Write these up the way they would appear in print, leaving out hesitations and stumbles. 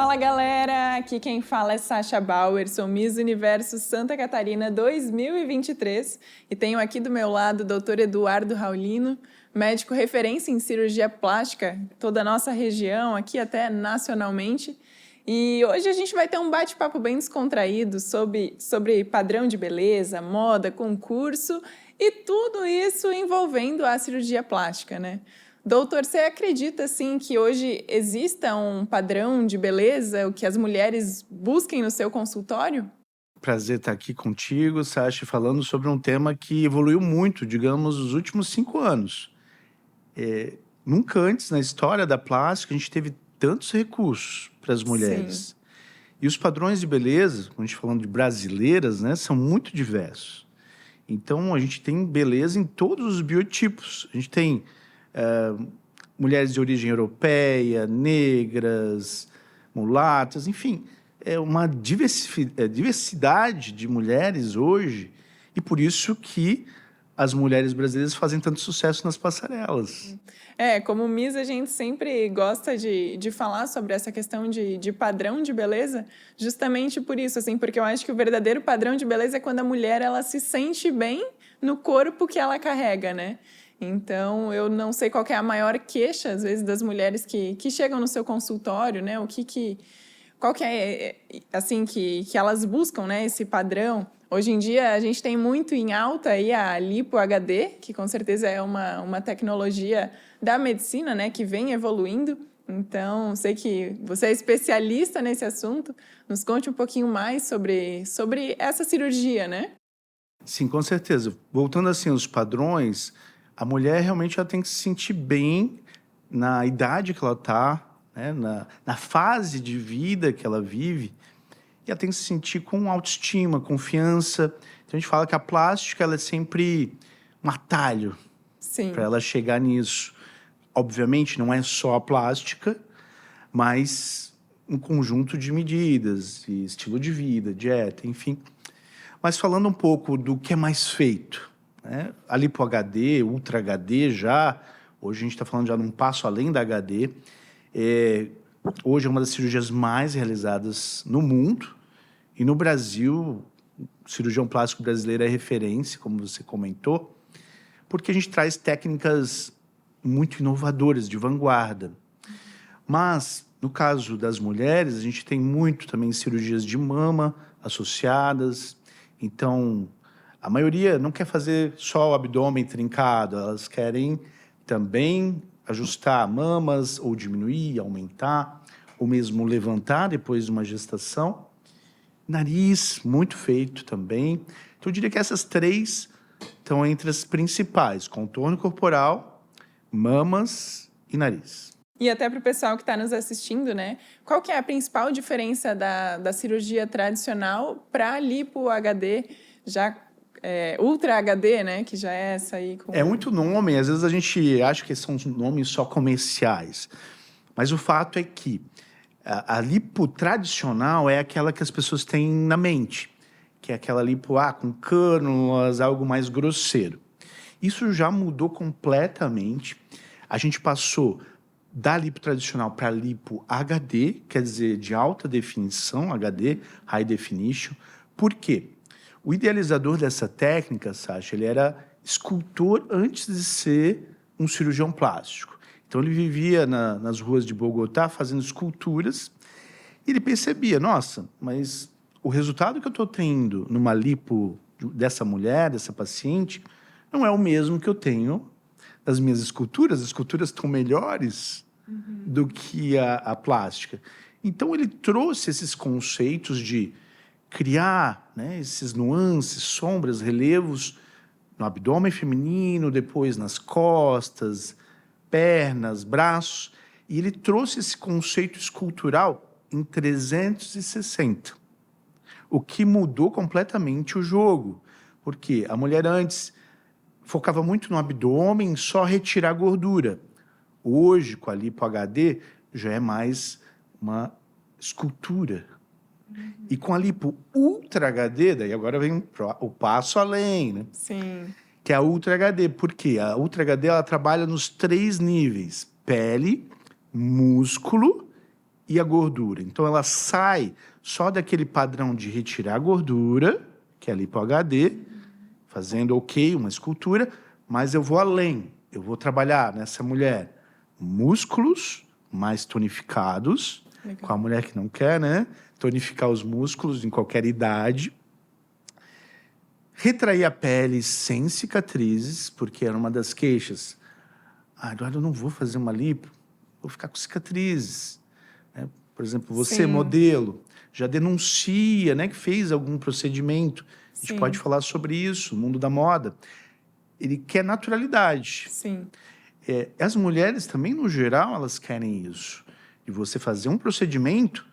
Fala galera, aqui quem fala é Sasha Bauer, sou Miss Universo Santa Catarina 2023 e tenho aqui do meu lado o Dr. Eduardo Raulino, médico referência em cirurgia plástica, toda a nossa região, aqui até nacionalmente. E hoje a gente vai ter um bate-papo bem descontraído sobre padrão de beleza, moda, concurso e tudo isso envolvendo a cirurgia plástica, né? Doutor, você acredita, assim, que hoje exista um padrão de beleza, o que as mulheres busquem no seu consultório? Prazer estar aqui contigo, Sasha, falando sobre um tema que evoluiu muito, digamos, nos últimos 5 anos. Nunca antes na história da plástica a gente teve tantos recursos para as Sim, mulheres. E os padrões de beleza, quando a gente falando de brasileiras, né, são muito diversos. Então, a gente tem beleza em todos os biotipos. A gente tem mulheres de origem europeia, negras, mulatas, enfim, é uma diversidade de mulheres hoje, e por isso que as mulheres brasileiras fazem tanto sucesso nas passarelas. como Miss a gente sempre gosta de falar sobre essa questão de padrão de beleza, justamente por isso, assim, porque eu acho que o verdadeiro padrão de beleza é quando a mulher ela se sente bem no corpo que ela carrega, né? Então, eu não sei qual que é a maior queixa, às vezes, das mulheres que chegam no seu consultório, né? Qual que é, assim, que elas buscam, né? Esse padrão. Hoje em dia, a gente tem muito em alta aí a Lipo HD, que com certeza é uma tecnologia da medicina, né? Que vem evoluindo. Então, sei que você é especialista nesse assunto. Nos conte um pouquinho mais sobre essa cirurgia, né? Sim, com certeza. Voltando assim aos padrões, a mulher realmente ela tem que se sentir bem na idade que ela está, né? Na fase de vida que ela vive, e ela tem que se sentir com autoestima, confiança. Então a gente fala que a plástica ela é sempre um atalho para Sim. ela chegar nisso. Obviamente não é só a plástica, mas um conjunto de medidas, de estilo de vida, dieta, enfim. Mas falando um pouco do que é mais feito, né? A Lipo HD, Ultra HD já, hoje a gente está falando já num passo além da HD, hoje é uma das cirurgias mais realizadas no mundo, e no Brasil, o cirurgião plástico brasileiro é referência, como você comentou, porque a gente traz técnicas muito inovadoras, de vanguarda. Mas, no caso das mulheres, a gente tem muito também cirurgias de mama associadas. Então, a maioria não quer fazer só o abdômen trincado, elas querem também ajustar mamas, ou diminuir, aumentar, ou mesmo levantar depois de uma gestação. Nariz, muito feito também. Então, eu diria que essas três estão entre as principais: contorno corporal, mamas e nariz. E até para o pessoal que está nos assistindo, né? Qual que é a principal diferença da cirurgia tradicional para a Lipo HD, já Ultra HD, né? Que já é essa aí É com... muito nome, às vezes a gente acha que são nomes só comerciais, mas o fato é que a lipo tradicional é aquela que as pessoas têm na mente, que é aquela lipo com cânulas, algo mais grosseiro. Isso já mudou completamente. A gente passou da lipo tradicional para lipo HD, quer dizer, de alta definição, HD, High Definition. Por quê? O idealizador dessa técnica, Sasha, ele era escultor antes de ser um cirurgião plástico. Então, ele vivia nas ruas de Bogotá fazendo esculturas e ele percebia, nossa, mas o resultado que eu estou tendo numa lipo dessa mulher, dessa paciente, não é o mesmo que eu tenho nas minhas esculturas. As esculturas estão melhores do que a plástica. Então, ele trouxe esses conceitos de criar, né, esses nuances, sombras, relevos no abdômen feminino, depois nas costas, pernas, braços, e ele trouxe esse conceito escultural em 360, o que mudou completamente o jogo, porque a mulher antes focava muito no abdômen, só retirar gordura. Hoje, com a Lipo HD, já é mais uma escultura. E com a Lipo Ultra HD, daí agora vem o passo além, né? Sim. Que é a Ultra HD. Por quê? A Ultra HD ela trabalha nos 3 níveis: pele, músculo e a gordura. Então, ela sai só daquele padrão de retirar a gordura, que é a lipo-HD, fazendo uma escultura, mas eu vou além. Eu vou trabalhar nessa mulher músculos mais tonificados, Legal. com a mulher que não quer, né? Tonificar os músculos em qualquer idade. Retrair a pele sem cicatrizes, porque era uma das queixas. Eduardo, eu não vou fazer uma lipo, vou ficar com cicatrizes. Né? Por exemplo, você, Sim. modelo, já denuncia, né, que fez algum procedimento. A gente Sim. pode falar sobre isso, o mundo da moda. Ele quer naturalidade. Sim. As mulheres também, no geral, elas querem isso. E você fazer um procedimento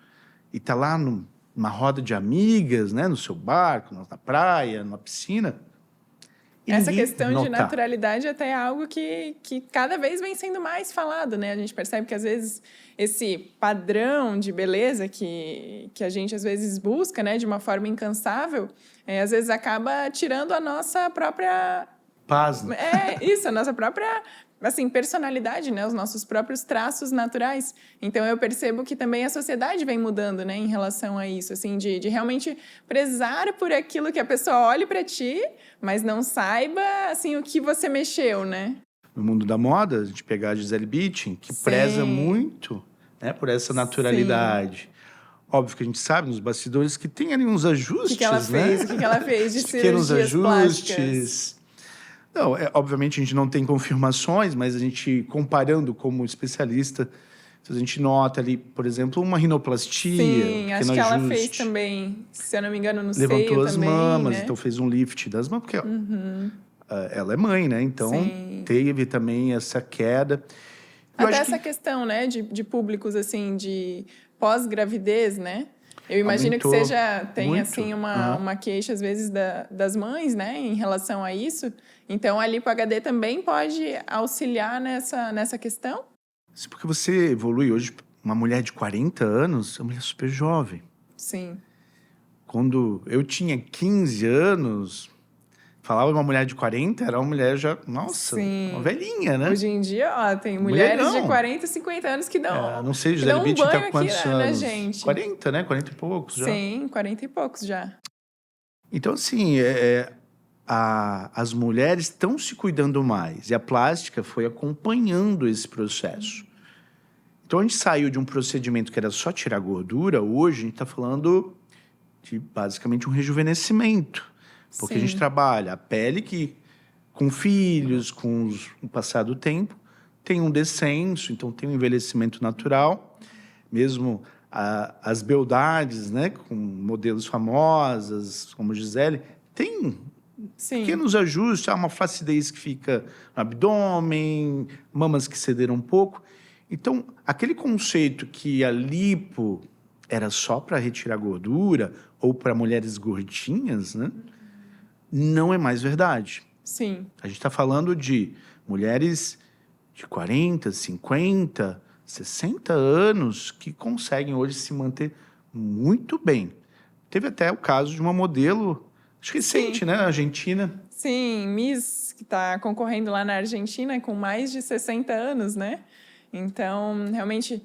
e tá lá numa roda de amigas, né, no seu barco, na praia, numa piscina. E Essa ninguém questão de notar. naturalidade até é algo que cada vez vem sendo mais falado, né? A gente percebe que, às vezes, esse padrão de beleza que a gente, às vezes, busca, né, de uma forma incansável, às vezes acaba tirando a nossa própria... Pasma. Isso, a nossa própria, assim, personalidade, né? Os nossos próprios traços naturais. Então, eu percebo que também a sociedade vem mudando, né? Em relação a isso, assim, de realmente prezar por aquilo que a pessoa olhe para ti, mas não saiba, assim, o que você mexeu, né? No mundo da moda, a gente pegar a Gisele Bündchen, que Sim. preza muito, né, por essa naturalidade. Óbvio que a gente sabe nos bastidores que tem ali uns ajustes, O que ela fez? né? O que ela fez de Pequenos cirurgias plásticas? ajustes. Não, obviamente a gente não tem confirmações, mas a gente, comparando como especialista, a gente nota ali, por exemplo, uma rinoplastia, Sim, um acho pequeno que ela ajuste. fez também, se eu não me engano, no Levantou seio as também, mamas, né? então fez um lift das mamas, porque ela é mãe, né? Então Sim. teve também essa queda. Eu Até acho essa questão, né, de públicos, assim, de pós-gravidez, né? Eu imagino aumentou que tem, muito. assim, Aham. uma queixa, às vezes, das mães, né, em relação a isso. Então, a lipo-HD também pode auxiliar nessa questão? Sim, porque você evolui hoje, uma mulher de 40 anos é uma mulher super jovem. Sim. Quando eu tinha 15 anos, falava uma mulher de 40, era uma mulher já, nossa, Sim. uma velhinha, né? Hoje em dia, ó, tem Um mulheres de mulherão. 40 e 50 anos que dão, Não sei, que Gisele dão um Bündchen banho tá com aqui quantos na anos? gente. 40, né? 40 e poucos já. Sim, 40 e poucos já. Então, assim, as mulheres estão se cuidando mais. E a plástica foi acompanhando esse processo. Então, a gente saiu de um procedimento que era só tirar gordura. Hoje, a gente está falando de, basicamente, um rejuvenescimento. Porque Sim. a gente trabalha a pele que, com filhos, com o passar do tempo, tem um descenso. Então, tem um envelhecimento natural. Mesmo as beldades, né, com modelos famosas, como Gisele, tem Sim. pequenos ajustes, uma flacidez que fica no abdômen, mamas que cederam um pouco. Então, aquele conceito que a lipo era só para retirar gordura ou para mulheres gordinhas, né, não é mais verdade. Sim. A gente está falando de mulheres de 40, 50, 60 anos que conseguem hoje se manter muito bem. Teve até o caso de uma modelo, acho que recente, Sim. né? Argentina. Sim, Miss, que está concorrendo lá na Argentina com mais de 60 anos, né? Então, realmente...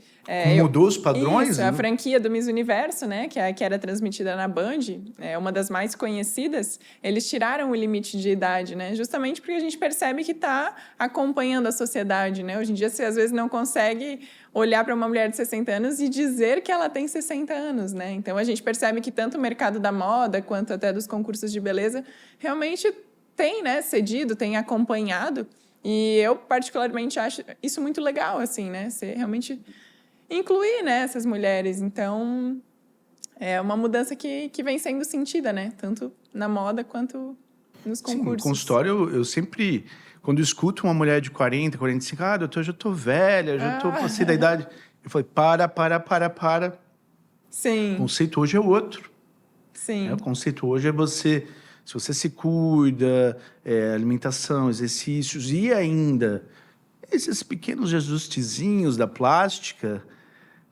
Mudou os padrões? Isso, né? a franquia do Miss Universo, né? Que era transmitida na Band, é uma das mais conhecidas. Eles tiraram o limite de idade, né? Justamente porque a gente percebe que está acompanhando a sociedade, né? Hoje em dia, você às vezes não consegue olhar para uma mulher de 60 anos e dizer que ela tem 60 anos, né? Então, a gente percebe que tanto o mercado da moda quanto até dos concursos de beleza realmente tem, né, cedido, tem acompanhado. E eu, particularmente, acho isso muito legal, assim, né? Você realmente incluir, né, essas mulheres. Então, é uma mudança que vem sendo sentida, né? Tanto na moda quanto nos concursos. Sim, no consultório, eu sempre... Quando eu escuto uma mulher de 40, 45, doutor, eu já tô velha, passei da idade. Eu falei, para. Sim. O conceito hoje é outro. Sim. O conceito hoje é você... Se você se cuida, alimentação, exercícios e ainda esses pequenos ajustezinhos da plástica,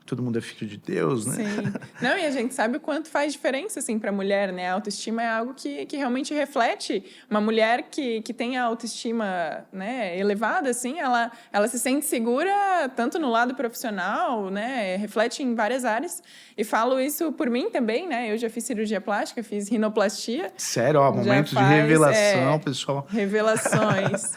todo mundo é filho de Deus, né? Sim. Não, e a gente sabe o quanto faz diferença, assim, para a mulher, né? A autoestima é algo que realmente reflete. Uma mulher que tem a autoestima, né, elevada, assim, ela se sente segura tanto no lado profissional, né? Reflete em várias áreas. E falo isso por mim também, né? Eu já fiz cirurgia plástica, fiz rinoplastia. Sério, ó, Já momento de faz, revelação, pessoal. Revelações.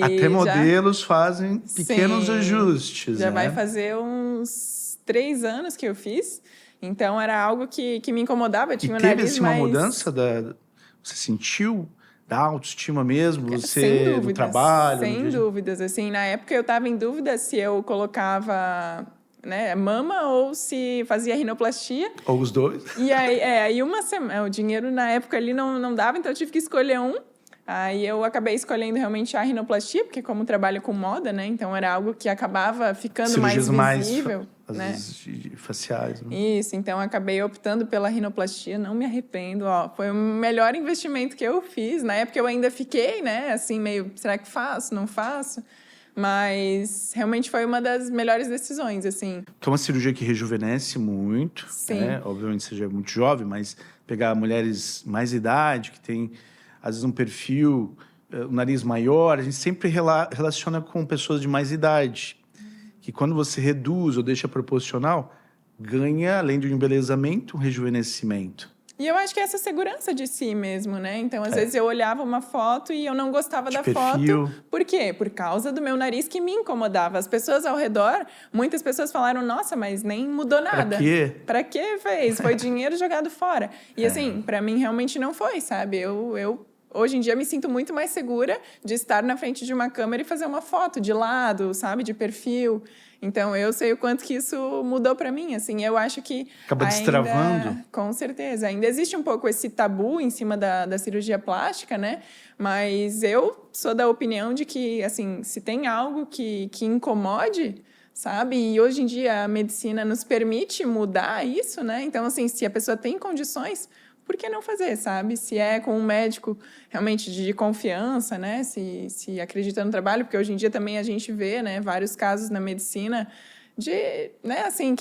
Até E já, modelos fazem pequenos sim, ajustes, já vai né? fazer uns 3 anos que eu fiz. Então, era algo que me incomodava. Eu E tinha o teve, nariz assim, uma mais... mudança da... Você sentiu da autoestima mesmo? Sem Você, no dúvidas, trabalho, no dia sem a dia? dúvidas. Assim, na época, eu estava em dúvida se eu colocava, né, mama ou se fazia rinoplastia. Ou os dois? E aí uma semana, o dinheiro na época ali não dava, então eu tive que escolher um. Aí eu acabei escolhendo realmente a rinoplastia, porque como trabalho com moda, né? Então era algo que acabava ficando mais Cirurgias mais, visível, às né? vezes, faciais, né? Isso, então acabei optando pela rinoplastia, não me arrependo, ó, foi o melhor investimento que eu fiz. Na época eu ainda fiquei, né, assim, meio, será que faço, não faço? Mas realmente foi uma das melhores decisões, assim. Que é uma cirurgia que rejuvenesce muito, né? Sim. Obviamente você já é muito jovem, mas pegar mulheres mais idade, que tem, às vezes, um perfil, um nariz maior, a gente sempre relaciona com pessoas de mais idade. Que quando você reduz ou deixa proporcional, ganha, além de um embelezamento, um rejuvenescimento. E eu acho que é essa segurança de si mesmo, né? Então, às É. vezes eu olhava uma foto e eu não gostava De da perfil. foto. Por quê? Por causa do meu nariz que me incomodava. As pessoas ao redor, muitas pessoas falaram, nossa, mas nem mudou nada. Pra quê? Pra que fez? Foi dinheiro jogado fora. E assim, pra mim realmente não foi, sabe? Eu hoje em dia me sinto muito mais segura de estar na frente de uma câmera e fazer uma foto de lado, sabe? De perfil. Então, eu sei o quanto que isso mudou para mim, assim, eu acho que Acaba destravando. com certeza, ainda existe um pouco esse tabu em cima da cirurgia plástica, né? Mas eu sou da opinião de que, assim, se tem algo que incomode, sabe? E hoje em dia a medicina nos permite mudar isso, né? Então, assim, se a pessoa tem condições, por que não fazer, sabe? Se é com um médico realmente de confiança, né? Se acredita no trabalho, porque hoje em dia também a gente vê, né, vários casos na medicina de, né, assim,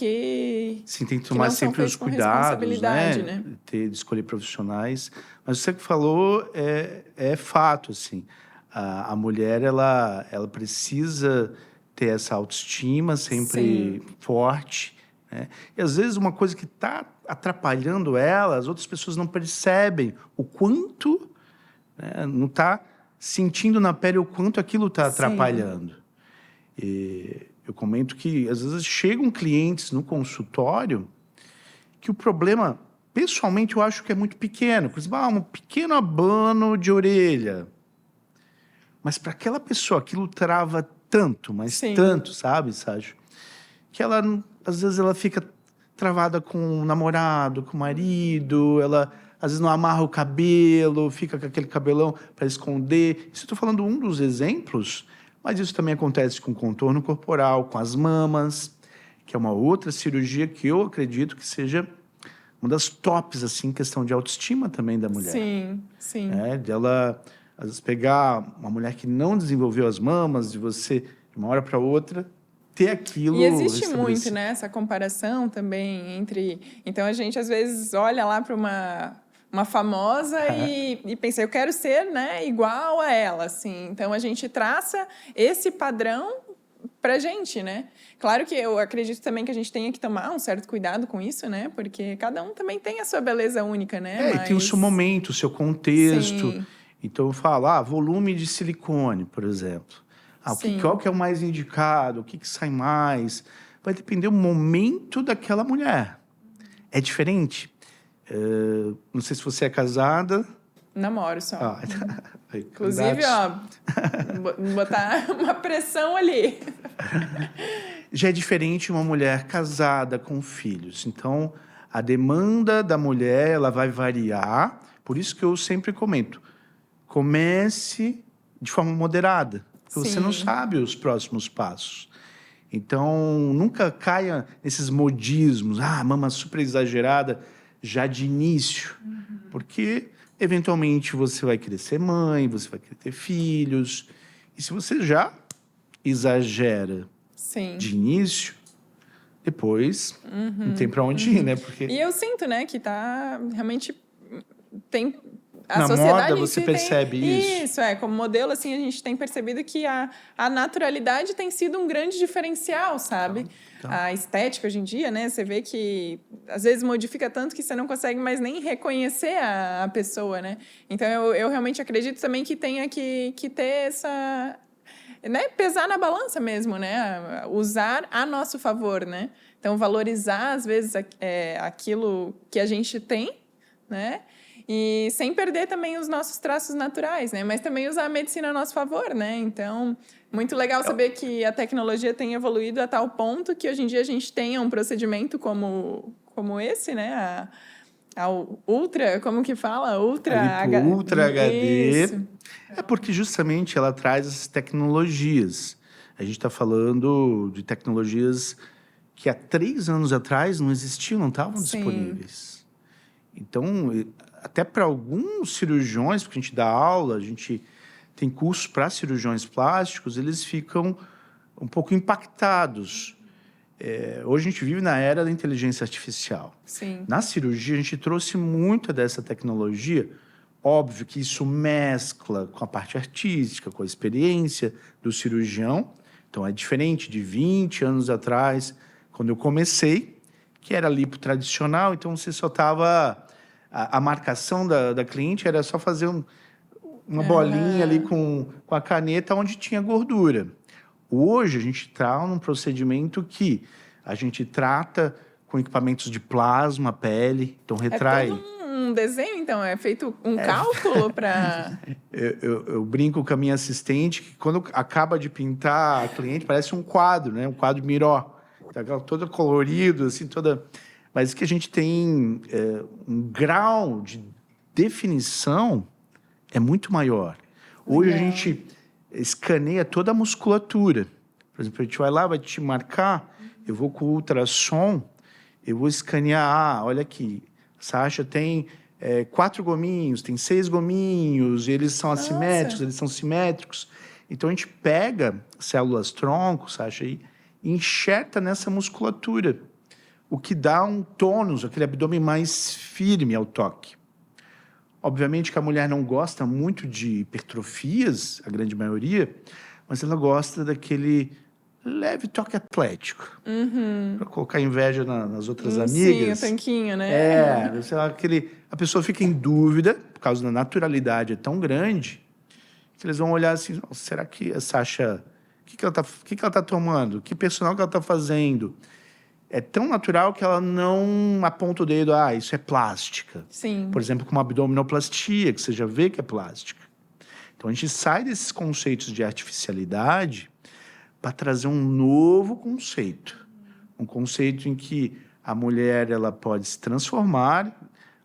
Sim, tem que que tomar não são sempre os feitos com cuidados, responsabilidade, né? né? De escolher profissionais. Mas você que falou é fato, assim. A mulher, ela precisa ter essa autoestima sempre Sim, forte, né? E às vezes uma coisa que está atrapalhando ela, as outras pessoas não percebem o quanto, né, não está sentindo na pele o quanto aquilo está sim, atrapalhando. E eu comento que às vezes chegam clientes no consultório que o problema, pessoalmente, eu acho que é muito pequeno. Por exemplo, um pequeno abano de orelha. Mas para aquela pessoa, aquilo trava tanto, mas sim, tanto, sabe, Sérgio? Que ela, às vezes, ela fica travada com o namorado, com o marido, ela às vezes não amarra o cabelo, fica com aquele cabelão para esconder. Isso eu estou falando um dos exemplos, mas isso também acontece com contorno corporal, com as mamas, que é uma outra cirurgia que eu acredito que seja uma das tops, assim, em questão de autoestima também da mulher. sim, sim. De ela, às vezes, pegar uma mulher que não desenvolveu as mamas, de você, de uma hora para outra, ter E aquilo existe muito, estabelecido. né, essa comparação também entre... Então, a gente, às vezes, olha lá para uma famosa e pensa, eu quero ser, né, igual a ela, assim. Então, a gente traça esse padrão pra gente, né? Claro que eu acredito também que a gente tenha que tomar um certo cuidado com isso, né? Porque cada um também tem a sua beleza única, né? E tem o seu Mas, momento, o seu contexto. sim, Então, eu falo, volume de silicone, por exemplo. Qual sim, que é o mais indicado? O que sai mais? Vai depender do momento daquela mulher. É diferente. Não sei se você é casada. namoro só. Ah, aí, Inclusive, candidatos. ó, botar uma pressão ali. Já é diferente uma mulher casada com filhos. Então, a demanda da mulher ela vai variar. Por isso que eu sempre comento. Comece de forma moderada, porque você não Sim, sabe os próximos passos. Então, nunca caia nesses modismos, mama super exagerada, já de início, porque eventualmente você vai querer ser mãe, você vai querer ter filhos, e se você já exagera sim. de início, depois não tem para onde ir, né? Porque E eu sinto, né, que tá realmente tem a na sociedade moda em você si percebe tem, isso. como modelo, assim, a gente tem percebido que a naturalidade tem sido um grande diferencial, sabe? Então, A estética hoje em dia, né, você vê que às vezes modifica tanto que você não consegue mais nem reconhecer a pessoa, né? Então eu realmente acredito também que tenha que ter essa, né, pesar na balança mesmo, né? Usar a nosso favor, né? Então, valorizar, às vezes, aquilo que a gente tem, né? E sem perder também os nossos traços naturais, né? Mas também usar a medicina a nosso favor, né? Então, muito legal saber que a tecnologia tem evoluído a tal ponto que hoje em dia a gente tenha um procedimento como esse, né? A Ultra, como que fala? a Lipo Ultra HD Isso. é porque justamente ela traz essas tecnologias. A gente está falando de tecnologias que há 3 anos atrás não existiam, não estavam Sim. disponíveis. Então, até para alguns cirurgiões, porque a gente dá aula, a gente tem cursos para cirurgiões plásticos, eles ficam um pouco impactados. Hoje a gente vive na era da inteligência artificial. Sim. Na cirurgia, a gente trouxe muita dessa tecnologia. Óbvio que isso mescla com a parte artística, com a experiência do cirurgião. Então, é diferente de 20 anos atrás, quando eu comecei, que era lipo tradicional. Então, você só estava... A marcação da cliente era só fazer uma bolinha ali com a caneta onde tinha gordura. Hoje, a gente está num procedimento que a gente trata com equipamentos de plasma, pele, então É retrai. todo um desenho, então, é feito um cálculo para... Eu brinco com a minha assistente que quando acaba de pintar a cliente, parece um quadro, né? Um quadro Miró. Tá todo colorido, assim, toda... Mas que a gente tem um grau de definição é muito maior. Hoje a Legal. gente escaneia toda a musculatura. Por exemplo, a gente vai lá, vai te marcar, eu vou com o ultrassom, eu vou escanear, olha aqui, Sasha tem 4 gominhos, tem 6 gominhos, eles são assimétricos, eles são simétricos. Então, a gente pega células tronco, Sasha, e enxerta nessa musculatura, o que dá um tônus, aquele abdômen mais firme ao toque. Obviamente que a mulher não gosta muito de hipertrofias, a grande maioria, mas ela gosta daquele leve toque atlético. Para colocar inveja nas outras amigas. Sim, o tanquinho, né? Sei lá, a pessoa fica em dúvida, por causa da naturalidade é tão grande, que eles vão olhar assim, será que a Sasha, o que ela tá tomando? Que personal que ela tá fazendo? É tão natural que ela não aponta o dedo, isso é plástica. Sim. Por exemplo, com uma abdominoplastia, que você já vê que é plástica. Então, a gente sai desses conceitos de artificialidade para trazer um novo conceito. Um conceito em que a mulher ela pode se transformar,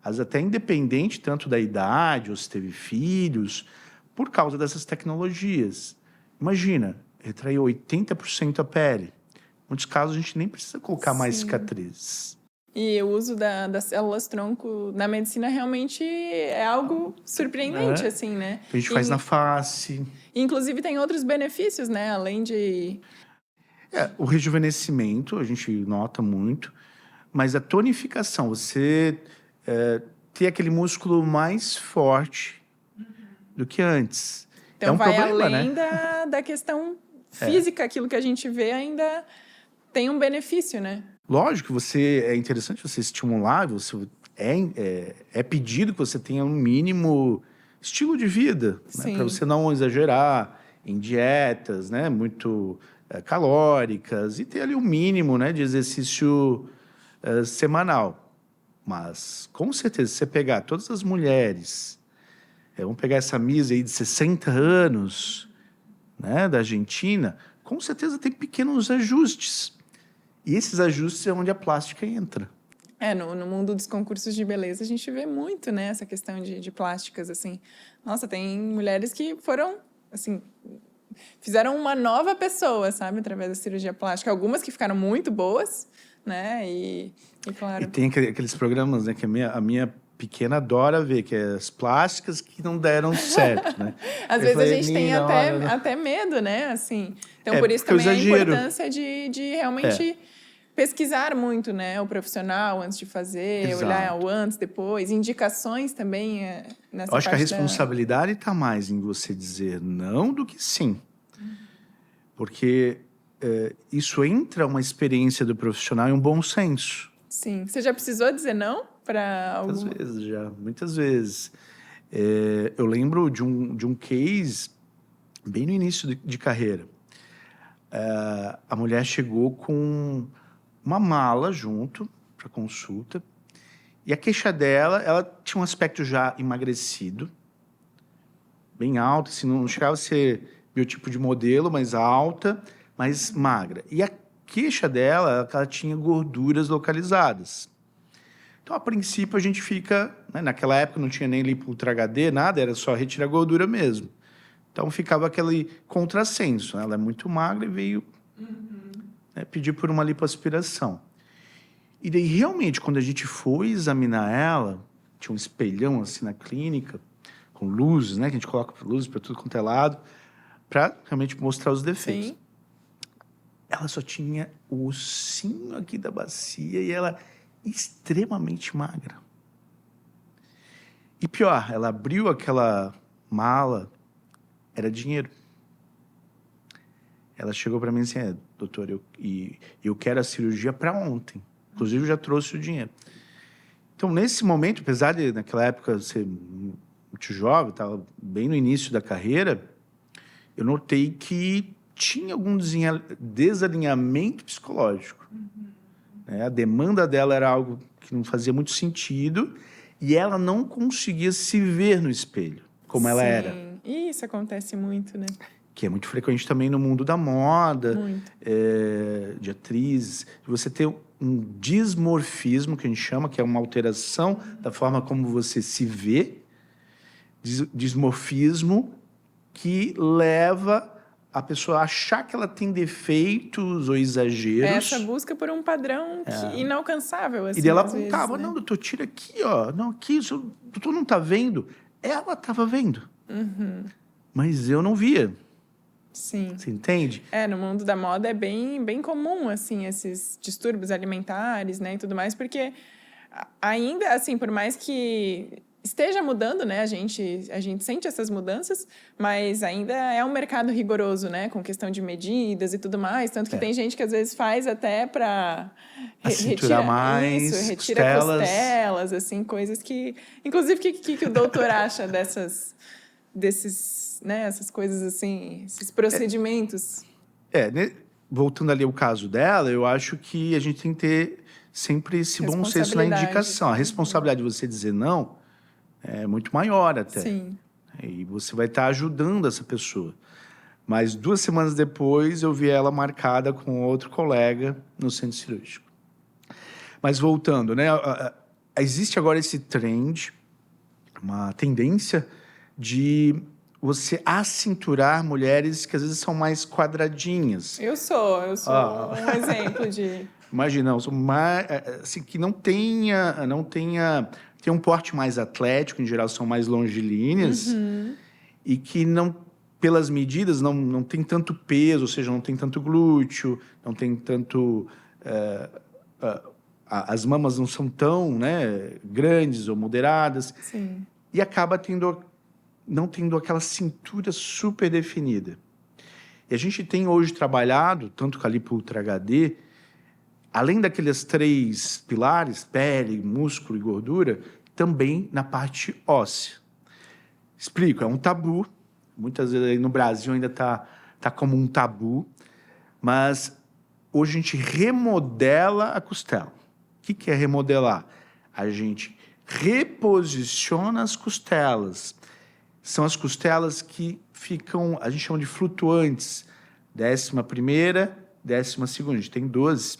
às vezes até independente tanto da idade, ou se teve filhos, por causa dessas tecnologias. Imagina, retrair 80% a pele. Em muitos casos, a gente nem precisa colocar mais cicatrizes. E o uso das células-tronco na medicina realmente é algo surpreendente, assim, né? A gente faz na face. Inclusive, tem outros benefícios, né? Além de... O rejuvenescimento, a gente nota muito. Mas a tonificação, você ter aquele músculo mais forte do que antes. Então, é um vai problema, além né? da questão física, aquilo que a gente vê ainda tem um benefício, né? Lógico, é interessante você estimular, é pedido que você tenha um mínimo estilo de vida, né? Para você não exagerar em dietas, né? Muito calóricas e ter ali um mínimo, né? De exercício semanal. Mas, com certeza, se você pegar todas as mulheres, vamos pegar essa Miss aí de 60 anos, né? Da Argentina, com certeza tem pequenos ajustes. E esses ajustes é onde a plástica entra. No mundo dos concursos de beleza, a gente vê muito, né, essa questão de plásticas, assim. Nossa, tem mulheres que foram, assim, fizeram uma nova pessoa, sabe, através da cirurgia plástica. Algumas que ficaram muito boas, né, e claro... E tem aqueles programas, né, que a minha pequena adora ver, que é as plásticas que não deram certo, né? Às vezes a gente tem até medo, né, assim. Então, por isso também a importância de realmente... pesquisar muito, né, o profissional antes de fazer, olhar o antes, depois, indicações também nessa Eu acho que a parte responsabilidade está mais em você dizer não do que sim. Porque isso entra uma experiência do profissional e um bom senso. Sim. Você já precisou dizer não para algum... Muitas vezes já, muitas vezes. Eu lembro de um case bem no início de carreira. A mulher chegou com uma mala junto para consulta e a queixa dela, ela tinha um aspecto já emagrecido, bem alto, assim, não chegava a ser biotipo de modelo, mas alta, mas magra. E a queixa dela, ela tinha gorduras localizadas. Então, a princípio, a gente fica... Né, naquela época não tinha nem lipo Ultra HD, nada, era só retirar gordura mesmo. Então, ficava aquele contrassenso. Né? Ela é muito magra e veio pedir por uma lipoaspiração. E daí, realmente, quando a gente foi examinar ela, tinha um espelhão assim na clínica, com luzes, né? Que a gente coloca luzes para tudo quanto é lado, para realmente mostrar os defeitos. Sim. Ela só tinha o ossinho aqui da bacia e ela extremamente magra. E pior, ela abriu aquela mala, era dinheiro. Ela chegou para mim assim, doutor, eu quero a cirurgia para ontem. Inclusive, eu já trouxe o dinheiro. Então, nesse momento, apesar de, naquela época, ser muito jovem, estava bem no início da carreira, eu notei que tinha algum desalinhamento psicológico. A demanda dela era algo que não fazia muito sentido e ela não conseguia se ver no espelho, como ela era. Isso acontece muito, né? Que é muito frequente também no mundo da moda, de atrizes, de você ter um dismorfismo, que a gente chama, que é uma alteração da forma como você se vê, dismorfismo que leva a pessoa a achar que ela tem defeitos ou exageros. Essa busca por um padrão inalcançável, assim, e daí ela às apontava, vezes, né? não, doutor, tira aqui, ó. Não, aqui, o doutor não está vendo. Ela estava vendo. Mas eu não via. Sim. Você entende? No mundo da moda é bem comum, assim, esses distúrbios alimentares, né, e tudo mais, porque ainda, assim, por mais que esteja mudando, né, a gente sente essas mudanças, mas ainda é um mercado rigoroso, né, com questão de medidas e tudo mais, tanto que tem gente que às vezes faz até para retirar mais, retira costelas, assim, coisas que... Inclusive, o que o doutor acha desses, né, essas coisas assim, esses procedimentos? Voltando ali ao caso dela, eu acho que a gente tem que ter sempre esse bom senso na indicação. A responsabilidade de você dizer não é muito maior até. Sim. E você vai estar ajudando essa pessoa. Mas 2 semanas depois, eu vi ela marcada com outro colega no centro cirúrgico. Mas voltando, né? Existe agora esse trend, uma tendência de você acinturar mulheres que às vezes são mais quadradinhas. Eu sou um exemplo de... Imagina, mais, assim, que tem um porte mais atlético, em geral são mais longilíneas, e que não, pelas medidas, não tem tanto peso, ou seja, não tem tanto glúteo, não tem tanto... as mamas não são tão, né, grandes ou moderadas. Sim. E acaba não tendo aquela cintura super definida. E a gente tem hoje trabalhado, tanto com a Lipo Ultra HD, além daqueles 3 pilares, pele, músculo e gordura, também na parte óssea. Explico, é um tabu. Muitas vezes aí no Brasil ainda tá como um tabu, mas hoje a gente remodela a costela. O que é remodelar? A gente reposiciona as costelas. São as costelas que ficam, a gente chama de flutuantes. 11ª, 12ª, a gente tem 12.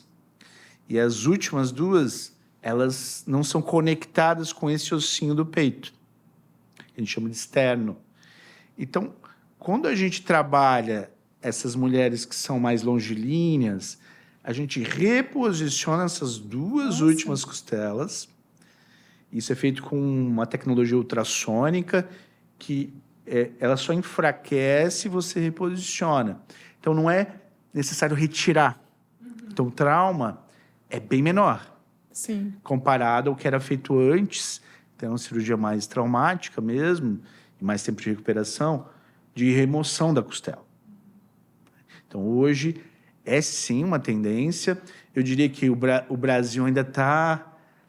E as últimas 2, elas não são conectadas com esse ossinho do peito. A gente chama de externo. Então, quando a gente trabalha essas mulheres que são mais longilíneas, a gente reposiciona essas 2 últimas costelas. Isso é feito com uma tecnologia ultrassônica que ela só enfraquece e você reposiciona. Então, não é necessário retirar. Então, o trauma é bem menor, Sim. comparado ao que era feito antes. Então, é uma cirurgia mais traumática mesmo, e mais tempo de recuperação, de remoção da costela. Então, hoje, é sim uma tendência. Eu diria que o Brasil ainda está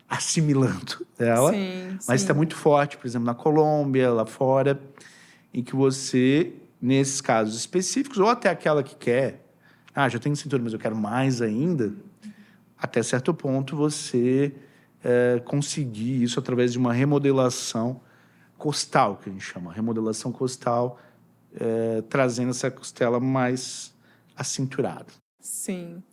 assimilando ela, Sim, mas está sim. muito forte, por exemplo, na Colômbia, lá fora, em que você, nesses casos específicos, ou até aquela que quer, já tenho cintura, mas eu quero mais ainda, até certo ponto você conseguir isso através de uma remodelação costal, que a gente chama, remodelação costal, trazendo essa costela mais acinturada. Sim.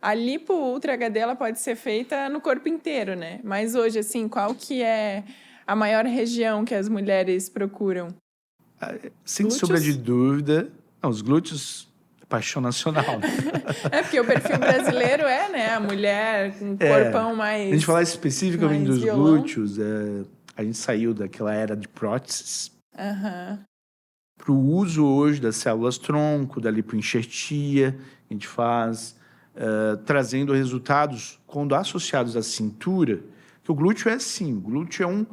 A lipo Ultra HD ela pode ser feita no corpo inteiro, né? Mas hoje, assim, qual que é a maior região que as mulheres procuram? Sem sombra de Glúteos? dúvida, os glúteos, paixão nacional, né? É porque o perfil brasileiro é, né? A mulher com um corpão A gente falar mais, especificamente mais dos violão. glúteos, a gente saiu daquela era de próteses Aham. para o uso hoje das células-tronco, da lipoenxertia, a gente faz, trazendo resultados quando associados à cintura, que o glúteo é assim, o glúteo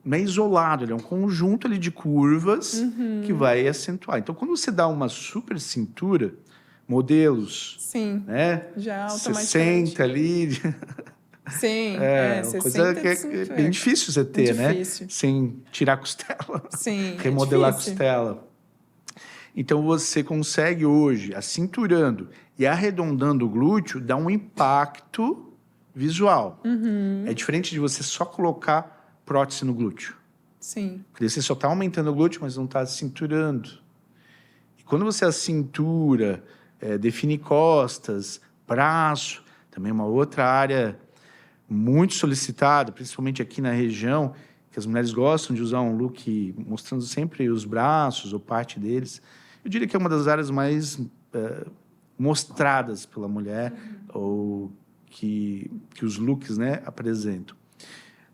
não é isolado, ele é um conjunto ali de curvas que vai acentuar. Então, quando você dá uma super cintura, modelos, Sim, né, já 60 automaticamente. ali, Sim, é uma coisa 60 que de é bem cintura. difícil você É ter, né, difícil. sem tirar a costela, Sim, é remodelar a difícil. costela. Então, você consegue hoje, acinturando e arredondando o glúteo, dar um impacto visual. É diferente de você só colocar prótese no glúteo. Sim, Porque você só está aumentando o glúteo, mas não está cinturando. E quando você acintura, define costas, braço, também é uma outra área muito solicitada, principalmente aqui na região, que as mulheres gostam de usar um look mostrando sempre os braços ou parte deles. Eu diria que é uma das áreas mais mostradas pela mulher, ou que os looks, né, apresentam.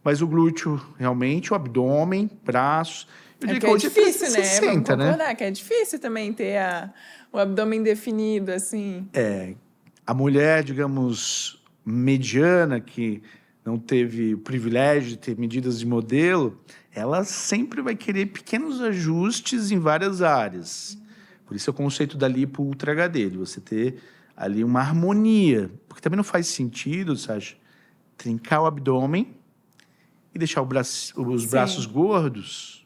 Mas o glúteo, realmente, o abdômen, braços. Eu é diria porque que é hoje é difícil, né? Vamos 360, né? concordar que é difícil também ter o abdômen definido, assim. A mulher, digamos, mediana, que não teve o privilégio de ter medidas de modelo, ela sempre vai querer pequenos ajustes em várias áreas. Por isso é o conceito da lipo Ultra HD, de você ter ali uma harmonia. Porque também não faz sentido, Sasha, trincar o abdômen e deixar os braços Sim. gordos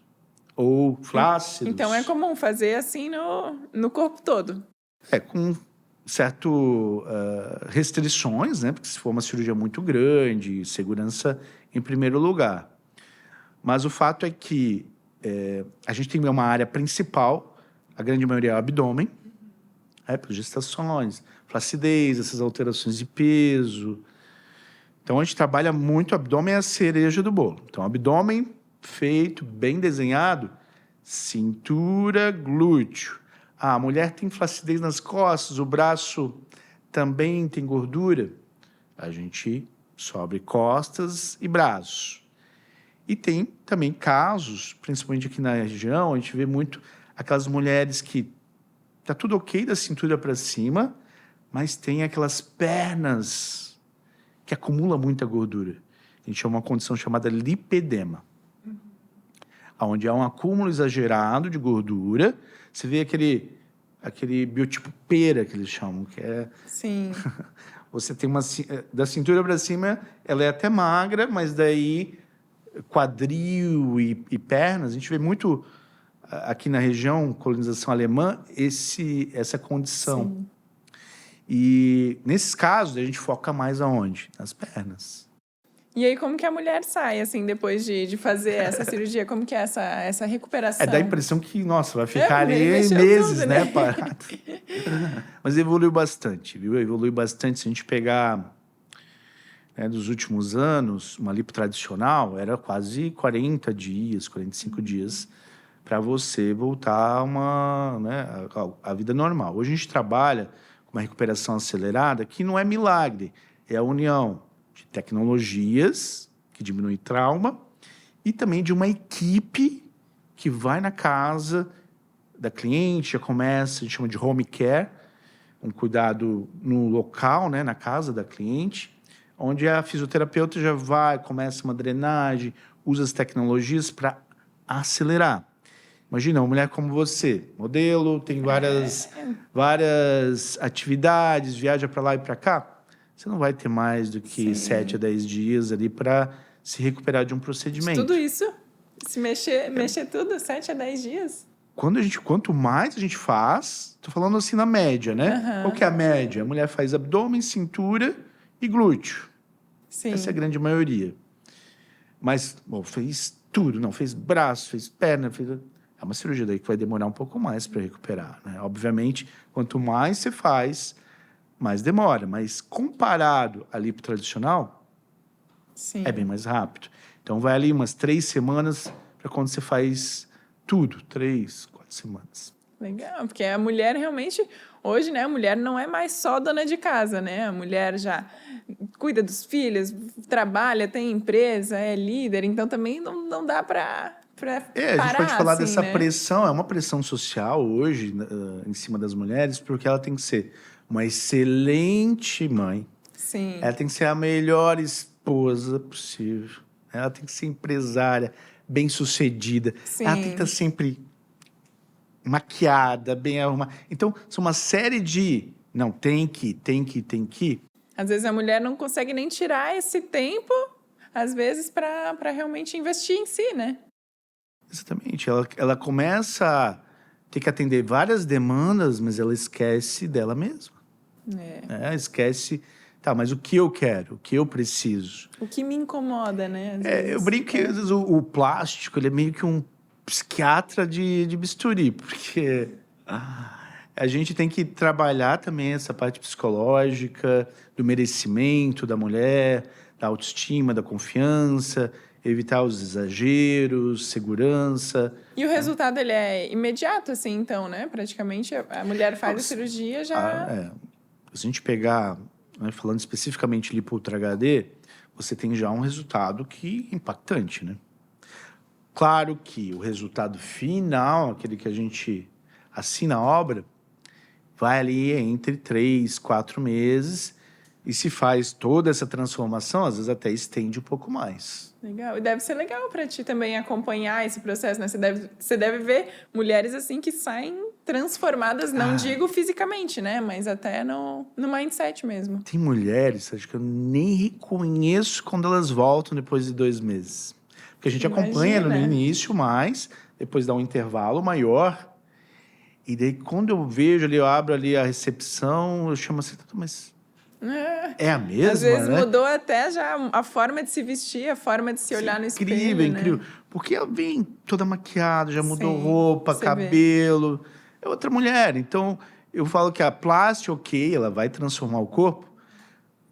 ou Então é flácidos. comum fazer assim no corpo todo. Com certo restrições, né? Porque se for uma cirurgia muito grande, segurança em primeiro lugar. Mas o fato é que a gente tem uma área principal, a grande maioria é o abdômen, por gestações, flacidez, essas alterações de peso. Então a gente trabalha muito, o abdômen é a cereja do bolo. Então, abdômen feito, bem desenhado, cintura, glúteo. A mulher tem flacidez nas costas, o braço também tem gordura. A gente sobe costas e braços. E tem também casos, principalmente aqui na região, a gente vê muito aquelas mulheres que tá tudo ok da cintura para cima, mas tem aquelas pernas que acumula muita gordura. A gente chama uma condição chamada lipedema, onde há um acúmulo exagerado de gordura. Você vê aquele biotipo pera que eles chamam, que é Sim, você tem da cintura para cima, ela é até magra, mas daí quadril e pernas, a gente vê muito aqui na região, colonização alemã, essa condição. sim. E nesses casos, a gente foca mais aonde? Nas pernas. E aí, como que a mulher sai, assim, depois de fazer essa cirurgia? Como que é essa Dá a recuperação? impressão que, nossa, vai ficar ali Mexeu meses, tudo, né, né? parado. Mas evoluiu bastante, viu? Evoluiu bastante. Se a gente pegar, né, dos últimos anos, uma lipo tradicional era quase 40 dias, 45 dias para você voltar né, a vida normal. Hoje a gente trabalha com uma recuperação acelerada que não é milagre, é a união de tecnologias que diminui trauma e também de uma equipe que vai na casa da cliente, já começa, a gente chama de home care, um cuidado no local, né, na casa da cliente, onde a fisioterapeuta já vai, começa uma drenagem, usa as tecnologias para acelerar. Imagina, uma mulher como você, modelo, tem várias atividades, viaja para lá e para cá. Você não vai ter mais do que 7 a 10 dias ali para se recuperar de um procedimento. Tudo isso? Se mexer tudo, 7 a 10 dias? Quanto mais a gente faz, tô falando assim na média, né? Qual que é a média? A mulher faz abdômen, cintura e glúteo. Sim. Essa é a grande maioria. Mas, bom, fez tudo, não, fez braço, fez perna, é uma cirurgia daí que vai demorar um pouco mais para recuperar, né? Obviamente, quanto mais você faz, mais demora. Mas comparado à lipo tradicional, Sim. é bem mais rápido. Então, vai ali umas 3 semanas para quando você faz tudo. 3, 4 semanas. Legal, porque a mulher realmente, hoje, né, a mulher não é mais só dona de casa, né? A mulher já cuida dos filhos, trabalha, tem empresa, é líder, então também não dá para a gente pode falar assim, dessa né? pressão, é uma pressão social hoje em cima das mulheres, porque ela tem que ser uma excelente mãe, Sim. ela tem que ser a melhor esposa possível, ela tem que ser empresária, bem-sucedida, ela tem que estar sempre maquiada, bem arrumada. Então, são uma série de... Não, tem que. Às vezes a mulher não consegue nem tirar esse tempo, às vezes, para realmente investir em si, né? Exatamente. Ela começa a ter que atender várias demandas, mas ela esquece dela mesma. Esquece... Tá, mas o que eu quero? O que eu preciso? O que me incomoda, né? Eu brinco que às vezes o plástico ele é meio que um psiquiatra de bisturi, porque a gente tem que trabalhar também essa parte psicológica, do merecimento da mulher, da autoestima, da confiança, evitar os exageros, segurança. E o resultado, ele é imediato, assim, então, né? Praticamente, a mulher faz a cirurgia já... Se a gente pegar, né, falando especificamente lipo Ultra HD, você tem já um resultado que é impactante, né? Claro que o resultado final, aquele que a gente assina a obra, vai ali entre 3, 4 meses e se faz toda essa transformação, às vezes até estende um pouco mais. Legal. E deve ser legal para ti também acompanhar esse processo, né? Você deve ver mulheres assim que saem transformadas, não digo fisicamente, né? Mas até no mindset mesmo. Tem mulheres, acho que eu nem reconheço quando elas voltam depois de 2 meses. Porque a gente acompanha no início mais, depois dá um intervalo maior. E daí, quando eu vejo ali, eu abro ali a recepção, eu chamo assim, mas é a mesma, às vezes né? mudou até já a forma de se vestir, a forma de se olhar no espelho, Incrível. né? Porque ela vem toda maquiada, já mudou roupa, cabelo. É outra mulher. Então, eu falo que a plástica, ok, ela vai transformar o corpo,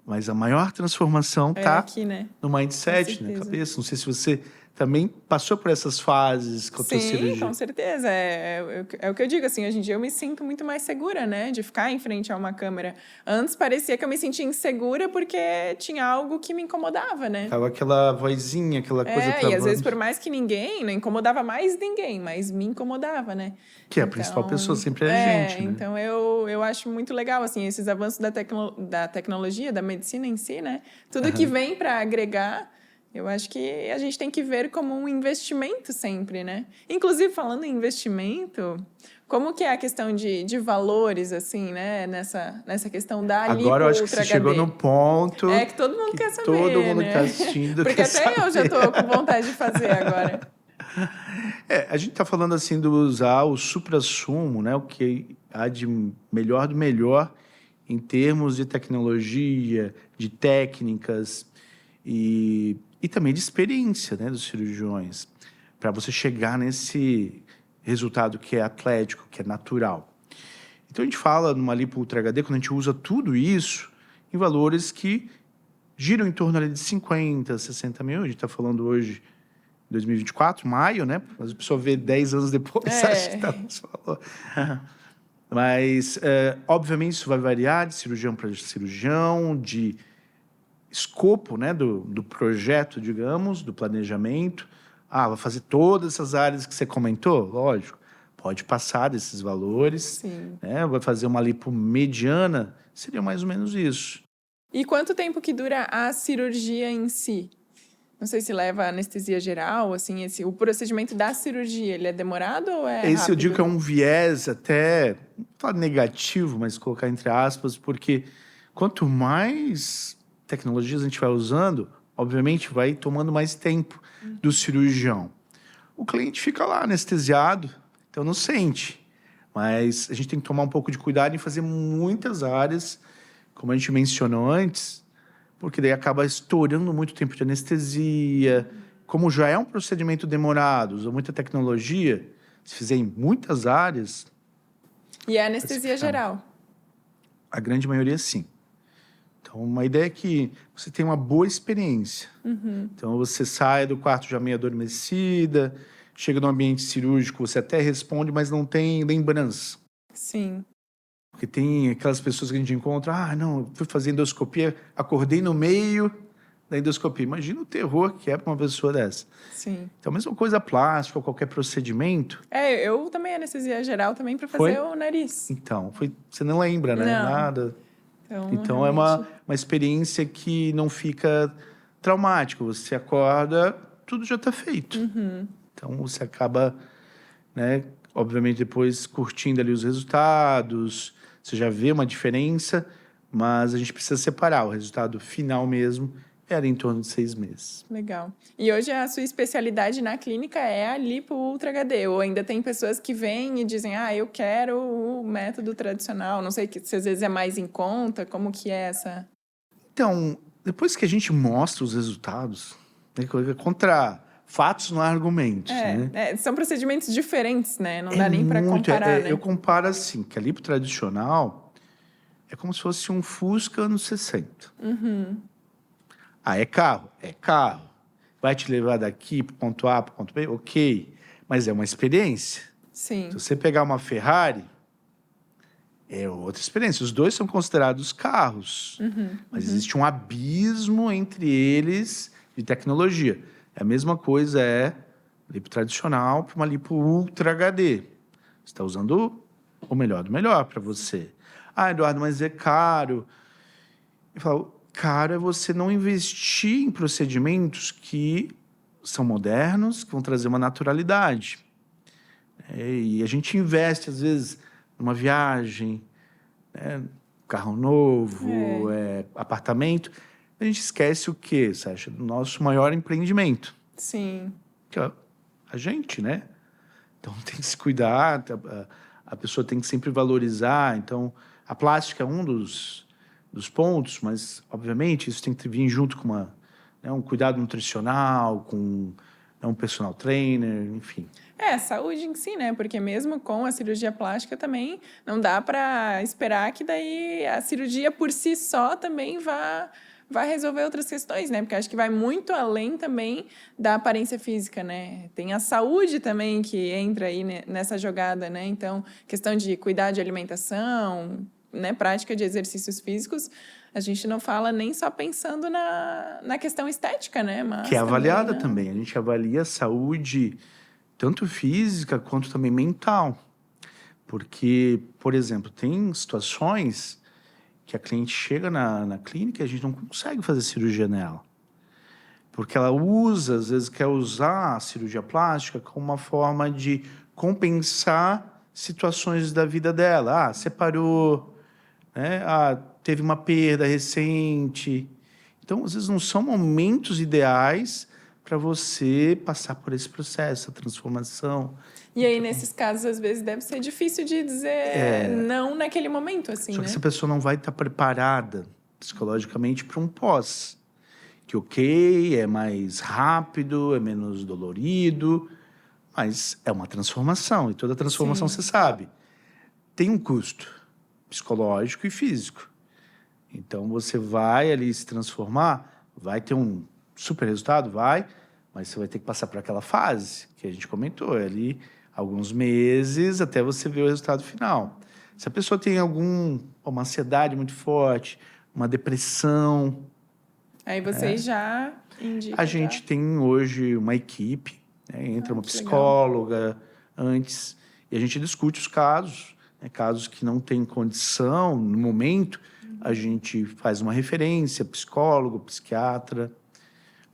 mas a maior transformação tá aqui, né? no mindset, na cabeça. Não sei se você também passou por essas fases com a tua cirurgia. Sim, com certeza. É o que eu digo, assim, hoje em dia eu me sinto muito mais segura, né? De ficar em frente a uma câmera. Antes parecia que eu me sentia insegura porque tinha algo que me incomodava, né? Tava aquela vozinha, aquela coisa travando. E às vezes por mais que ninguém, não incomodava mais ninguém, mas me incomodava, né? Que a principal pessoa sempre é a gente, né? Então eu acho muito legal, assim, esses avanços da tecnologia, da medicina em si, né? Tudo que vem para agregar... Eu acho que a gente tem que ver como um investimento sempre, né? Inclusive, falando em investimento, como que é a questão de valores, assim, né? Nessa questão da lipo Agora eu acho que Ultra você chegou no ponto... que todo mundo quer saber, todo mundo né? que está assistindo Porque quer até saber. eu já estou com vontade de fazer agora. A gente está falando assim de usar o suprassumo, né? O que há de melhor do melhor em termos de tecnologia, de técnicas e também de experiência, né, dos cirurgiões, para você chegar nesse resultado que é atlético, que é natural. Então, a gente fala numa lipo Ultra HD, quando a gente usa tudo isso, em valores que giram em torno ali de 50, 60 mil. A gente está falando hoje, 2024, maio, né? Mas a pessoa vê 10 anos depois, acha que está nesse valor. Mas, obviamente, isso vai variar de cirurgião para cirurgião, de escopo, né, do projeto, digamos, do planejamento. Vai fazer todas essas áreas que você comentou? Lógico, pode passar desses valores. Sim. Né? Vai fazer uma lipo mediana, seria mais ou menos isso. E quanto tempo que dura a cirurgia em si? Não sei se leva anestesia geral, assim, o procedimento da cirurgia, ele é demorado ou é Esse eu digo que é rápido? um viés até, não vou falar negativo, mas colocar entre aspas, porque quanto mais tecnologias a gente vai usando, obviamente vai tomando mais tempo do cirurgião. O cliente fica lá anestesiado, então não sente. Mas a gente tem que tomar um pouco de cuidado em fazer muitas áreas, como a gente mencionou antes, porque daí acaba estourando muito tempo de anestesia. Como já é um procedimento demorado, usa muita tecnologia, se fizer em muitas áreas, E é pode se anestesia ficar. geral? A grande maioria, sim. Então, uma ideia é que você tenha uma boa experiência. Então, você sai do quarto já meio adormecida, chega no ambiente cirúrgico, você até responde, mas não tem lembrança. Sim. Porque tem aquelas pessoas que a gente encontra, não, eu fui fazer endoscopia, acordei no meio da endoscopia. Imagina o terror que é para uma pessoa dessa. Sim. Então, a mesma coisa plástica ou qualquer procedimento. Eu também anestesia geral também para Foi? fazer o nariz. Então, você não lembra, né? Não. Nada. Então, Então, é realmente. uma experiência que não fica traumático. Você acorda, tudo já está feito. Então, você acaba, né, obviamente, depois curtindo ali os resultados, você já vê uma diferença, mas a gente precisa separar. O resultado final mesmo era em torno de 6 meses. Legal. E hoje a sua especialidade na clínica é a lipo Ultra HD? Ou ainda tem pessoas que vêm e dizem, eu quero o método tradicional? Não sei se às vezes é mais em conta, como que é essa... Então, depois que a gente mostra os resultados, né, contra fatos não há argumentos, né? São procedimentos diferentes, né? Não É dá nem para muito. comparar, Eu né? comparo assim, que a lipo tradicional é como se fosse um Fusca anos 60. É carro? É carro. Vai te levar daqui para o ponto A para o ponto B? Ok. Mas é uma experiência. Sim. Se você pegar uma Ferrari, é outra experiência. Os dois são considerados carros. Mas existe um abismo entre eles de tecnologia. A mesma coisa é lipo tradicional para uma lipo Ultra HD. Você está usando o melhor do melhor para você. Eduardo, mas é caro. Eu falo, caro é você não investir em procedimentos que são modernos, que vão trazer uma naturalidade. E a gente investe, às vezes, numa viagem, carro novo, apartamento. A gente esquece o quê, Sasha? Do nosso maior empreendimento, Sim. que é a gente, né? Então, tem que se cuidar, a pessoa tem que sempre valorizar. Então, a plástica é um dos pontos, mas, obviamente, isso tem que vir junto com um cuidado nutricional, com um personal trainer, enfim. Saúde em si, né? Porque mesmo com a cirurgia plástica também não dá para esperar que daí a cirurgia por si só também vá resolver outras questões, né? Porque acho que vai muito além também da aparência física, né? Tem a saúde também que entra aí nessa jogada, né? Então, questão de cuidar de alimentação, né? Prática de exercícios físicos, a gente não fala nem só pensando na questão estética, né? Mas Que é avaliada também, também. A gente avalia a saúde tanto física quanto também mental. Porque, por exemplo, tem situações que a cliente chega na clínica e a gente não consegue fazer cirurgia nela. Porque ela usa, às vezes quer usar a cirurgia plástica como uma forma de compensar situações da vida dela. Separou, né? Teve uma perda recente. Então, às vezes, não são momentos ideais para você passar por esse processo, a transformação. E aí, nesses casos, às vezes deve ser difícil de dizer não naquele momento, assim, Só que né? essa pessoa não vai estar preparada psicologicamente para um pós. Que ok, é mais rápido, é menos dolorido, mas é uma transformação. E toda transformação, Sim. você sabe, tem um custo psicológico e físico. Então, você vai ali se transformar, vai ter um super resultado? Vai, mas você vai ter que passar por aquela fase que a gente comentou, ali alguns meses até você ver o resultado final. Se a pessoa tem uma ansiedade muito forte, uma depressão, Aí vocês já a indicam, já. gente tem hoje uma equipe, né? Entra uma Que legal. psicóloga antes, e a gente discute os casos, né? Casos que não têm condição no momento a gente faz uma referência, psicólogo, psiquiatra,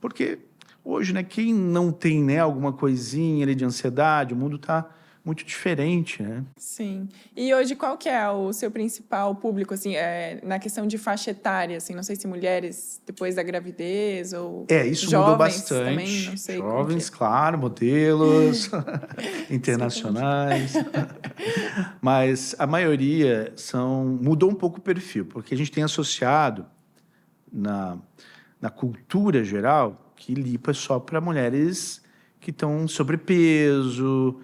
porque hoje, né, quem não tem, né, alguma coisinha ali de ansiedade, o mundo está muito diferente, né? Sim. E hoje qual que é o seu principal público, assim, na questão de faixa etária, assim, não sei se mulheres depois da gravidez ou Isso mudou jovens também, não bastante. sei como que é. Jovens, claro, modelos Sei como que internacionais. Mas a maioria mudou um pouco o perfil, porque a gente tem associado na, na cultura geral que lipo é só para mulheres que estão sobrepeso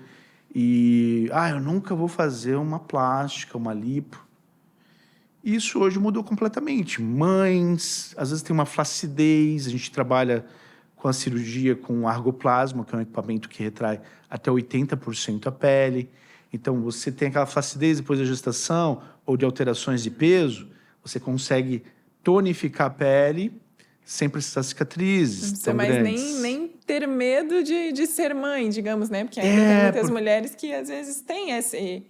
e eu nunca vou fazer uma plástica, uma lipo. Isso hoje mudou completamente. Mães, às vezes tem uma flacidez, a gente trabalha com a cirurgia com argoplasma, que é um equipamento que retrai até 80% a pele. Então, você tem aquela flacidez depois da gestação ou de alterações de peso, você consegue tonificar a pele sem precisar de não cicatrizes precisa tão mais grandes. nem ter medo de ser mãe, digamos, né? Porque ainda tem muitas mulheres que às vezes têm esse,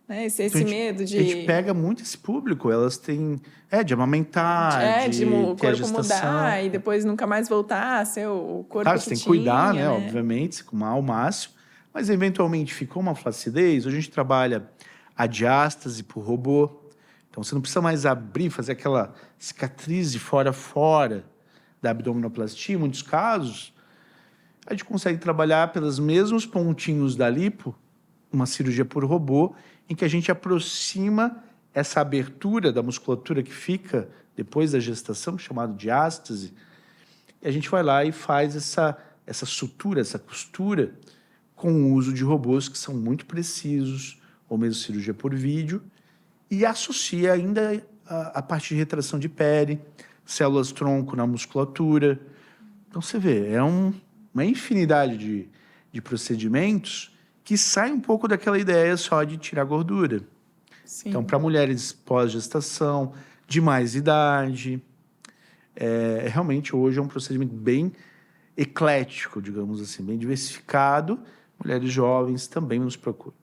né, Então, esse medo a gente pega muito esse público, elas têm, de amamentar, de o ter a corpo gestação. mudar e depois nunca mais voltar a ser o corpo Claro, que você tem que cuidar, tinha, né? né? Obviamente, se arrumar ao máximo. Mas, eventualmente, ficou uma flacidez. Hoje a gente trabalha a diástase por robô. Então, você não precisa mais abrir, fazer aquela cicatriz de fora a fora da abdominoplastia. Em muitos casos, a gente consegue trabalhar pelos mesmos pontinhos da lipo, uma cirurgia por robô, em que a gente aproxima essa abertura da musculatura que fica depois da gestação, chamado diástase, e a gente vai lá e faz essa sutura, essa costura, com o uso de robôs que são muito precisos, ou mesmo cirurgia por vídeo, e associa ainda a parte de retração de pele, células-tronco na musculatura. Então, você vê, uma infinidade de procedimentos que sai um pouco daquela ideia só de tirar gordura. Então, Sim. para mulheres pós-gestação, de mais idade, realmente hoje é um procedimento bem eclético, digamos assim, bem diversificado. Mulheres jovens também nos procuram.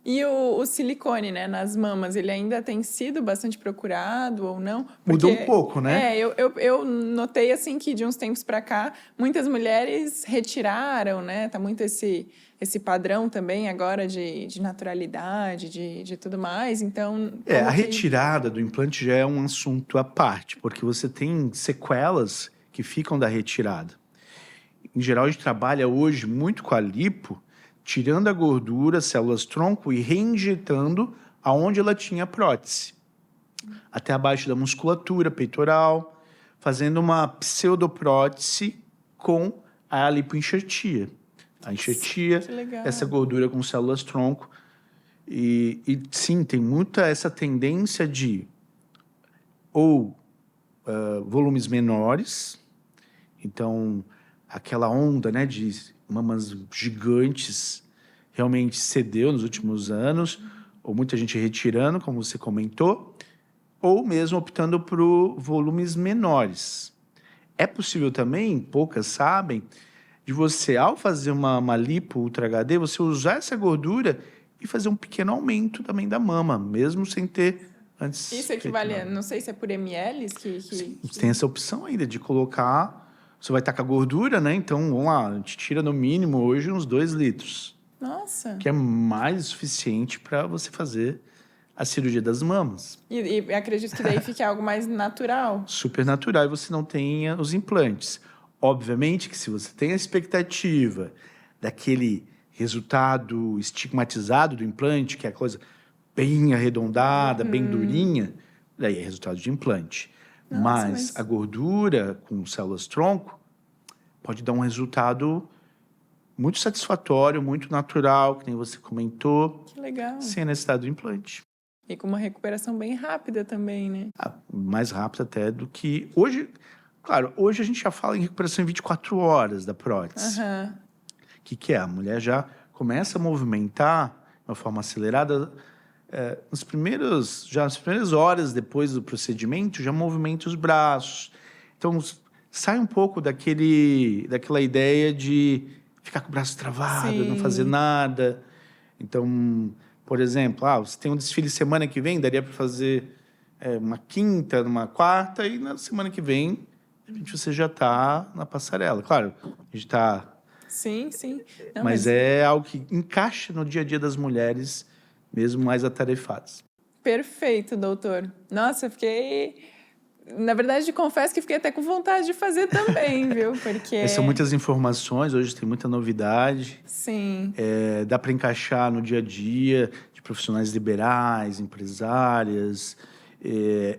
E o silicone, né, nas mamas, ele ainda tem sido bastante procurado ou não? Mudou um Porque, pouco, né? eu notei, assim, que de uns tempos para cá, muitas mulheres retiraram, né? Tá muito esse padrão também agora de naturalidade, de tudo mais. Então, A como que... retirada do implante já é um assunto à parte, porque você tem sequelas que ficam da retirada. Em geral, a gente trabalha hoje muito com a lipo, tirando a gordura, células-tronco e reinjetando aonde ela tinha prótese. Até abaixo da musculatura peitoral, fazendo uma pseudoprótese com a lipoenxertia. A enxertia, Que legal. essa gordura com células-tronco. E sim, tem muita essa tendência de volumes menores, então aquela onda, né, de mamas gigantes realmente cedeu nos últimos anos, ou muita gente retirando, como você comentou, ou mesmo optando por volumes menores. É possível também, poucas sabem, de você, ao fazer uma lipo Ultra HD, você usar essa gordura e fazer um pequeno aumento também da mama, mesmo sem ter antes Isso feito equivale, nada. não sei se é por ml Sim, você tem essa opção ainda de colocar. Você vai estar com a gordura, né? Então, vamos lá, a gente tira no mínimo hoje uns 2 litros, Nossa! que é mais suficiente para você fazer a cirurgia das mamas. E acredito que daí fique algo mais natural. Super natural e você não tenha os implantes. Obviamente que se você tem a expectativa daquele resultado estigmatizado do implante, que é a coisa bem arredondada, bem durinha, daí é resultado de implante. Nossa, Mas a gordura com células-tronco pode dar um resultado muito satisfatório, muito natural, que nem você comentou, que legal. sem a necessidade do implante. E com uma recuperação bem rápida também, né? Mais rápido até do que... Hoje, claro, hoje a gente já fala em recuperação em 24 horas da prótese. Aham. O que é? A mulher já começa a movimentar de uma forma acelerada. Nas primeiras horas depois do procedimento, já movimenta os braços. Então, sai um pouco daquela ideia de ficar com o braço travado, não fazer Sim. nada. Então, por exemplo, você tem um desfile semana que vem, daria para fazer uma quinta, numa quarta, e na semana que vem, de repente, você já está na passarela. Claro, a gente está... Sim, sim. Não, Mas é algo que encaixa no dia a dia das mulheres, mesmo mais atarefadas. Perfeito, doutor. Nossa, eu fiquei... Na verdade, confesso que fiquei até com vontade de fazer também, viu? Porque... São muitas informações, hoje tem muita novidade. Sim. Dá para encaixar no dia a dia de profissionais liberais, empresárias.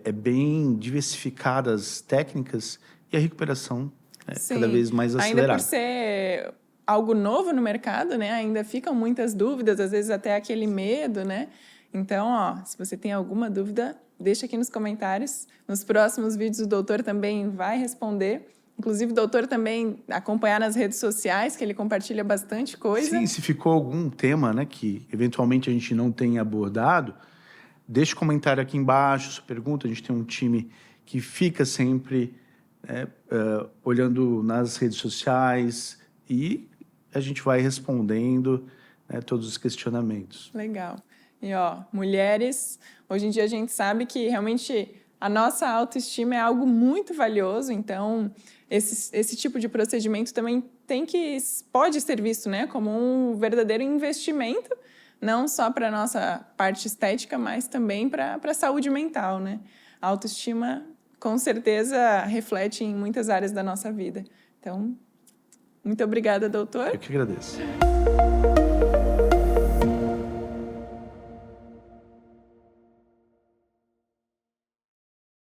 É bem diversificadas as técnicas e a recuperação é cada vez mais acelerada. Ainda por ser algo novo no mercado, né? Ainda ficam muitas dúvidas, às vezes até aquele medo, né? Então, ó, se você tem alguma dúvida, deixa aqui nos comentários. Nos próximos vídeos o doutor também vai responder. Inclusive, o doutor também acompanhar nas redes sociais, que ele compartilha bastante coisa. Sim, se ficou algum tema, né, que eventualmente a gente não tenha abordado, deixa o comentário aqui embaixo, sua pergunta. A gente tem um time que fica sempre olhando nas redes sociais e a gente vai respondendo, né, todos os questionamentos. Legal. E, ó, mulheres, hoje em dia a gente sabe que realmente a nossa autoestima é algo muito valioso, então esse tipo de procedimento também pode ser visto, né, como um verdadeiro investimento, não só para a nossa parte estética, mas também para a saúde mental, né? A autoestima, com certeza, reflete em muitas áreas da nossa vida. Então, muito obrigada, doutor. Eu que agradeço.